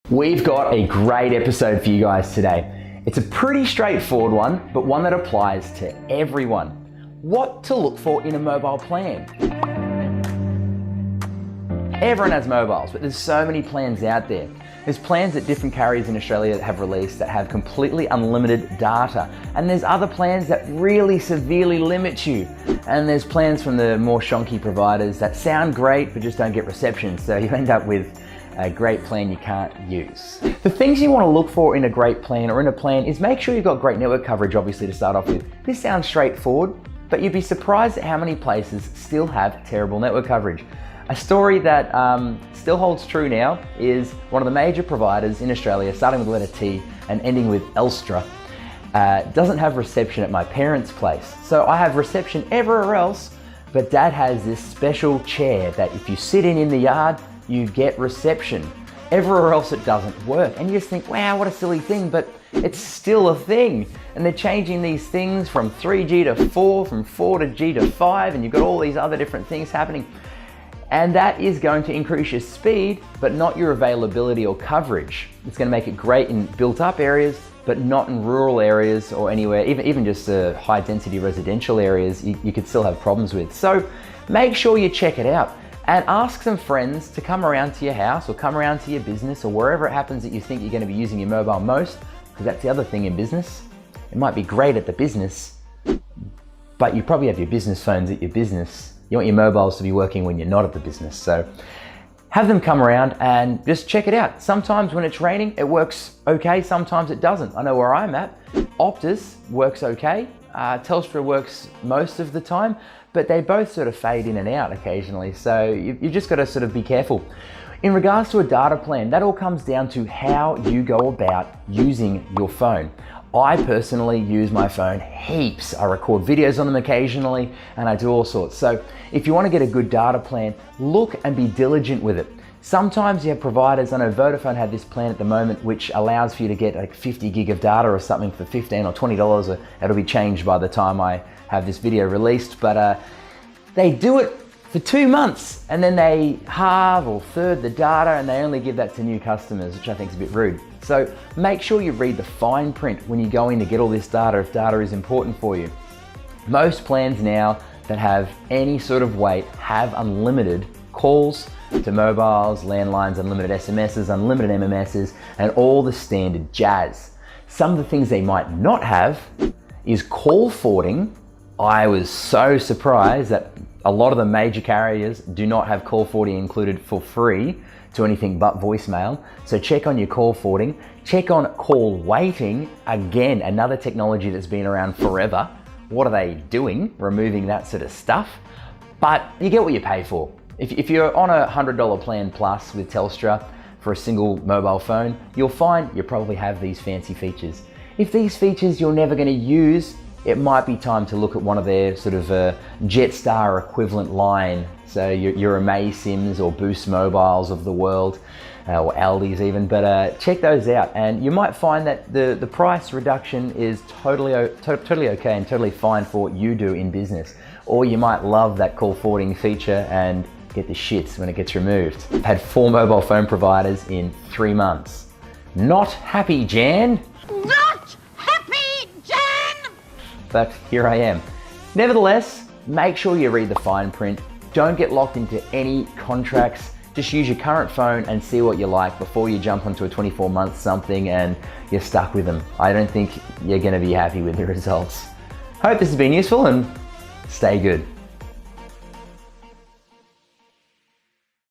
We've got a great episode for you guys today. It's a pretty straightforward one, but one that applies to everyone. What to look for in a mobile plan. Everyone has mobiles, but there's so many plans out there. There's plans that different carriers in Australia have released that have completely unlimited data. And there's other plans that really severely limit you. And there's plans from the more shonky providers that sound great, but just don't get reception. So you end up with a great plan you can't use. The things you want to look for in a great plan or in a plan is make sure you've got great network coverage, obviously, to start off with. This sounds straightforward, but you'd be surprised at how many places still have terrible network coverage. A story that still holds true now is one of the major providers in Australia, starting with the letter T and ending with Elstra, doesn't have reception at my parents' place. So I have reception everywhere else, but Dad has this special chair that if you sit in the yard, you get reception. Everywhere else it doesn't work. And you just think, wow, what a silly thing, but it's still a thing. And they're changing these things from 3G to 4, from 4 to G to 5, and you've got all these other different things happening. And that is going to increase your speed, but not your availability or coverage. It's going to make it great in built up areas, but not in rural areas or anywhere, even just high density residential areas, you could still have problems with. So make sure you check it out. And ask some friends to come around to your house or come around to your business or wherever it happens that you think you're going to be using your mobile most, because that's the other thing in business. It might be great at the business, but you probably have your business phones at your business. You want your mobiles to be working when you're not at the business. So have them come around and just check it out. Sometimes when it's raining, it works okay. Sometimes it doesn't. I know where I'm at. Optus works okay. Telstra works most of the time, but they both sort of fade in and out occasionally. So you just got to sort of be careful. In regards to a data plan, that all comes down to how you go about using your phone. I personally use my phone heaps. I record videos on them occasionally and I do all sorts. So if you want to get a good data plan, look and be diligent with it. Sometimes you have providers, I know Vodafone have this plan at the moment which allows for you to get like 50 gig of data or something for $15 or $20. Or it'll be changed by the time I have this video released, but they do it for 2 months and then they halve or third the data and they only give that to new customers, which I think is a bit rude. So make sure you read the fine print when you go in to get all this data if data is important for you. Most plans now that have any sort of weight have unlimited calls to mobiles, landlines, unlimited SMSs, unlimited MMSs, and all the standard jazz. Some of the things they might not have is call forwarding. I was so surprised that a lot of the major carriers do not have call forwarding included for free to anything but voicemail. So check on your call forwarding. Check on call waiting. Again, another technology that's been around forever. What are they doing? Removing that sort of stuff. But you get what you pay for. If you're on a $100 plan plus with Telstra for a single mobile phone, you'll find you probably have these fancy features. If these features you're never going to use, it might be time to look at one of their sort of Jetstar equivalent line. So your Sims or Boost Mobiles of the world, or Aldi's even, but check those out. And you might find that the price reduction is totally okay and totally fine for what you do in business. Or you might love that call forwarding feature and get the shits when it gets removed. I've had 4 mobile phone providers in 3 months. Not happy, Jan. Not happy, Jan! But here I am. Nevertheless, make sure you read the fine print. Don't get locked into any contracts. Just use your current phone and see what you like before you jump onto a 24-month something and you're stuck with them. I don't think you're going to be happy with the results. Hope this has been useful and stay good.